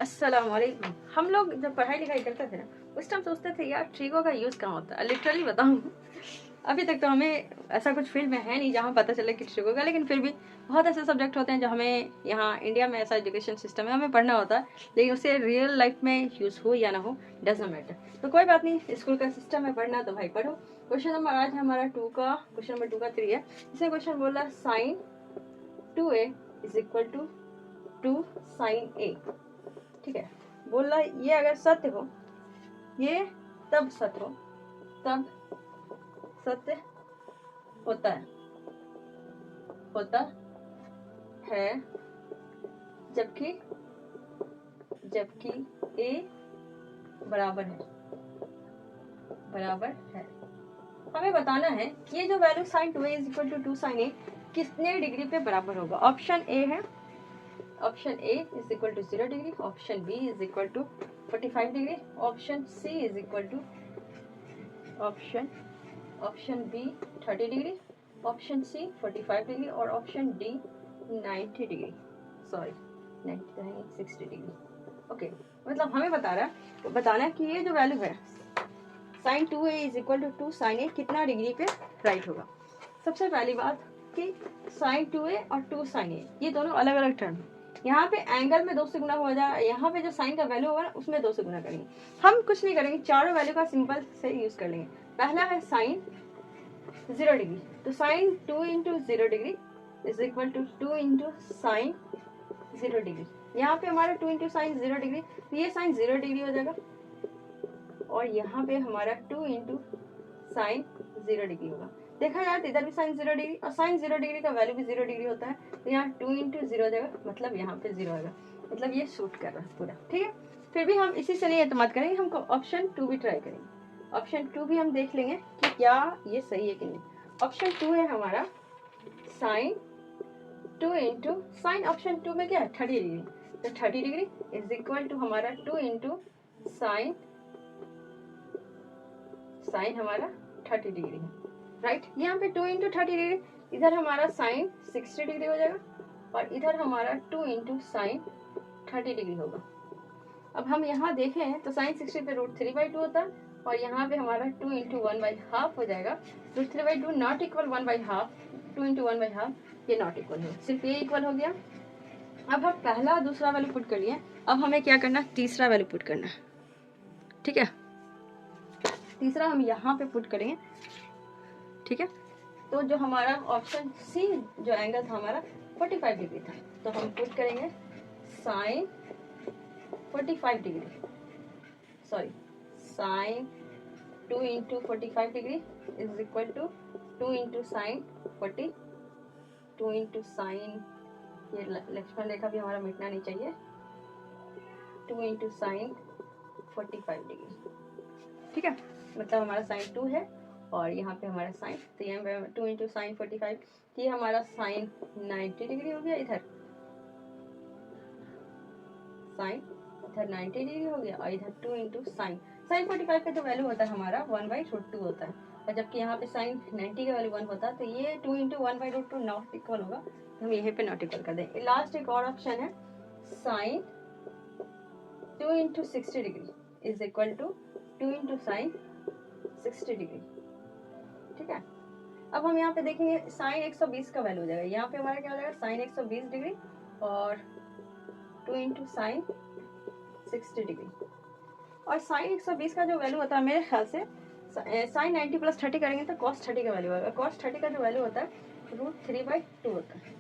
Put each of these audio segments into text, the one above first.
अस्सलाम वालेकुम। हम लोग जब पढ़ाई लिखाई करते थे ना, उस टाइम सोचते थे यार ट्रिगो का यूज़ कहाँ होता है। लिटरली बताऊँ, अभी तक तो हमें ऐसा कुछ फील्ड में है नहीं जहाँ पता चले कि ट्रिगो का, लेकिन फिर भी बहुत ऐसे सब्जेक्ट होते हैं जो हमें यहाँ इंडिया में ऐसा एजुकेशन सिस्टम है, हमें पढ़ना होता है, लेकिन उसे रियल लाइफ में यूज़ हो या ना हो डजंट मैटर। तो कोई बात नहीं, स्कूल का सिस्टम है पढ़ना तो भाई पढ़ो। क्वेश्चन नंबर आज है हमारा क्वेश्चन नंबर 2 का 3 है। इसमें क्वेश्चन बोल रहा है sine 2a is equal to 2 sine a। ठीक है, बोल रहा है ये अगर सत्य हो, ये तब सत्य हो, तब सत्य होता है जबकि a बराबर है। हमें बताना है कि ये जो value sine 2a is equal to 2 sine a कितने डिग्री पे बराबर होगा। ऑप्शन ए है, option A is equal to 0 degree, option B is equal to 45 degree, option C is equal to option B 30 degree, option C 45 degree और option D 90 degree. Sorry 60 degree. Okay, मतलब हमें बताना है कि ये जो value है sine 2a is equal to 2 sine a कितना डिग्री पे राइट होगा। सबसे पहली बात कि साइन 2a और 2 साइन a ये दोनों अलग अलग टर्म है। यहाँ पे एंगल में 2 से गुना हो जाए, यहाँ पे जो साइन का वैल्यू होगा ना उसमें 2 से गुना करेंगे। हम कुछ नहीं करेंगे, चारों वैल्यू का सिंपल से यूज कर लेंगे। पहला है साइन 0 डिग्री, तो sine 2 into 0 degree is equal to 2 into sine 0 degree. यहाँ पे हमारा 2 इंटू साइन 0 डिग्री, तो ये साइन 0 डिग्री हो जाएगा और यहाँ पे हमारा 2 इंटू साइन 0 डिग्री होगा। देखा जाए तो इधर भी साइन 0 डिग्री और साइन 0 डिग्री का वैल्यू भी 0 डिग्री होता है, तो यहाँ 2 इंटू 0 हो जाएगा, मतलब यहाँ पे 0 आएगा, मतलब ये शूट कर रहा है पूरा। ठीक है, फिर भी हम इसी से नहीं एतमाद करेंगे, हमको ऑप्शन 2 भी ट्राई करेंगे। ऑप्शन 2 भी हम देख लेंगे कि क्या ये सही है कि नहीं। ऑप्शन 2 है हमारा साइन 2 इंटू साइन, ऑप्शन 2 में क्या है 30 डिग्री, तो 30 डिग्री इज इक्वल टू हमारा 2 इंटू साइन हमारा 30 डिग्री है, राइट। यहाँ पे 2 इंटू 30 डिग्री, इधर हमारा साइन 60 डिग्री हो जाएगा और इधर हमारा 2 इंटू साइन 30 डिग्री होगा। अब हम यहाँ देखें तो साइन 60 पे √3/2 होता है और यहाँ पे हमारा 2 इंटू 1/2 हो जाएगा। √3/2 नॉट इक्वल 1/2, 2 इंटू 1/2 ये नॉट इक्वल है, सिर्फ ये इक्वल हो गया। अब हम पहला दूसरा वैल्यू पुट कर लिए, अब हमें क्या करना है, तीसरा वैल्यू पुट करना है। ठीक है, तीसरा हम यहाँ पे पुट करेंगे। ठीक है, तो जो हमारा ऑप्शन सी जो एंगल था हमारा 45 डिग्री था, तो हम पुट करेंगे sine 45 degree, sorry sine 2 into 45 degree is equal to 2 into sine 40, 2 into sine, ये लक्ष्मण रेखा भी हमारा मिटना नहीं चाहिए, 2 इंटू साइन 45 डिग्री। ठीक है, मतलब हमारा साइन 2 है और यहाँ पे हमारा साइन, तो ये 2 इंटू साइन 45, ये हमारा साइन 90 डिग्री हो गया, इधर साइन इधर 90 डिग्री हो गया और इधर 2 इंटू साइन 45 का जो वैल्यू होता है हमारा 1/√2 होता है, और जबकि यहाँ पे साइन 90 का वैल्यू 1 होता है, तो ये 2 इंटू 1/√2 नॉट इक्वल होगा, तो हम यहीं पे नॉट इक्वल कर दें। लास्ट एक और ऑप्शन है sine 2 into 60 degree is equal to 2 into sine 60 degree. ठीक है, अब हम यहाँ पे देखेंगे साइन 120 का वैल्यू हो जाएगा, यहाँ पे हमारा क्या हो जाएगा साइन 120 डिग्री और 2 इंटू साइन 60 डिग्री, और साइन 120 का जो वैल्यू होता है मेरे ख्याल से साइन 90 प्लस 30 करेंगे तो कॉस 30 का वैल्यू आएगा। कॉस 30 का जो वैल्यू होता है √3/2 होता है,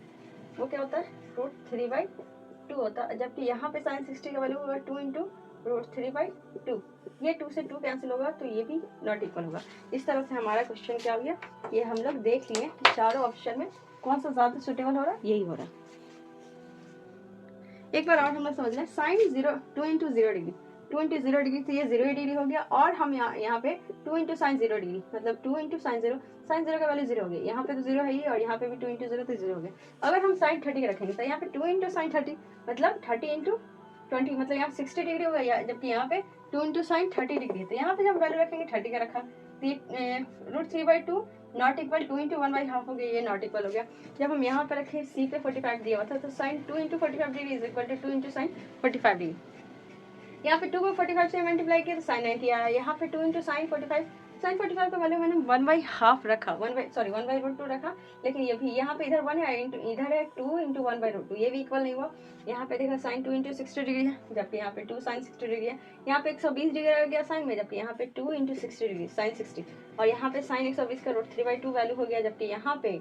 वो क्या होता है √3/2 होता है, जबकि यहाँ पे साइन 60 का वैल्यू होगा 2 इंटू √3/2, ये 2 से 2 कैंसिल होगा तो ये भी नॉट इक्वल होगा। इस तरह से हमारा क्वेश्चन क्या हो गया, ये हम लोग देख लिए कि चारों ऑप्शन में कौन सा ज्यादा सुटेबल हो रहा है, यही हो रहा है। एक बार और हम लोग समझ लें, sine 2 into 0 degree, 2 into 0 degree, तो ये 0 डिग्री हो गया, और हम यहाँ पे 2 इंटू साइन 0 डिग्री, मतलब 2 इंटू साइन 0 का वैल्यू 0 हो गया, यहाँ पे तो 0 है ही और यहाँ पे भी 2 इंटू 0 तो 0 हो गया। अगर हम साइन 30 रखेंगे तो यहाँ पे 2 इंटू साइन 30 मतलब 30 इंटू 20, मतलब यहाँ 60 डिग्री हो गया, जबकि यहाँ पे 2 इंटू साइन 30 डिग्री है, तो यहाँ पे जब वैल्यू रखेंगे 30 का रखा, √3/2 नॉट इक्वल 2 इंटू 1/2 हो गया, ये नॉट इक्वल हो गया। जब हम यहाँ पर रखे सी पे 45 दिया हुआ था, तो sine 2 into 45 degree is equal to 2 into sine 45 degree. यहाँ पे 2 को 45 से मल्टीप्लाई किया तो साइन 90 आया। यहाँ पे 2 इंटू साइन 45, साइन 45 का वैल्यू मैंने 1/2 रखा, 1/√2 रखा, लेकिन ये भी यहाँ पे इधर 1 है, इधर है 2 इंटू 1/√2, ये भी इक्वल नहीं हुआ। यहाँ पे देखा साइन 2 इंटू 60 डिग्री है, जबकि यहाँ पे 2 साइन 60 डिग्री है। यहाँ पे 120 डिग्री आ गया साइन में, जबकि यहाँ पे 2 इंटू 60 डिग्री साइन 60, और यहाँ पे साइन 120 का √3/2 वैल्यू हो गया, जबकि यहाँ पे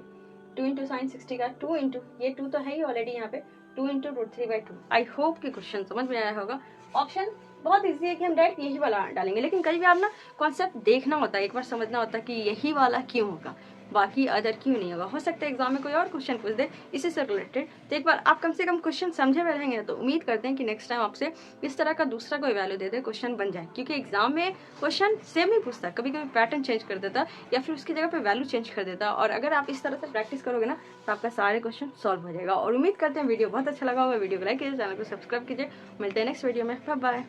2 इंटू साइन 60 का 2 इंटू, ये 2 तो है ही ऑलरेडी, यहाँ पे 2 इंटू √3/2। आई होप कि क्वेश्चन समझ में आया होगा। ऑप्शन बहुत इजी है कि हम डायरेक्ट यही वाला डालेंगे, लेकिन कभी भी आप ना कॉन्सेप्ट देखना होता है, एक बार समझना होता है कि यही वाला क्यों होगा, बाकी अदर क्यों नहीं होगा। हो सकता है एग्जाम में कोई और क्वेश्चन पूछ दे इसी से रिलेटेड, तो एक बार आप कम से कम क्वेश्चन समझे हुए रहेंगे तो उम्मीद करते हैं कि नेक्स्ट टाइम आपसे इस तरह का दूसरा कोई वैल्यू दे दे, क्वेश्चन बन जाए, क्योंकि एग्जाम में क्वेश्चन सेम नहीं पूछता, कभी कभी पैटर्न चेंज कर देता या फिर उसकी जगह पे वैल्यू चेंज कर देता। और अगर आप इस तरह से प्रैक्टिस करोगे ना तो आपका सारे क्वेश्चन सॉल्व हो जाएगा। और उम्मीद करते हैं वीडियो बहुत अच्छा लगा होगा, वीडियो को लाइक कीजिए, चैनल को सब्सक्राइब कीजिए। मिलते हैं नेक्स्ट वीडियो में, बाय बाय।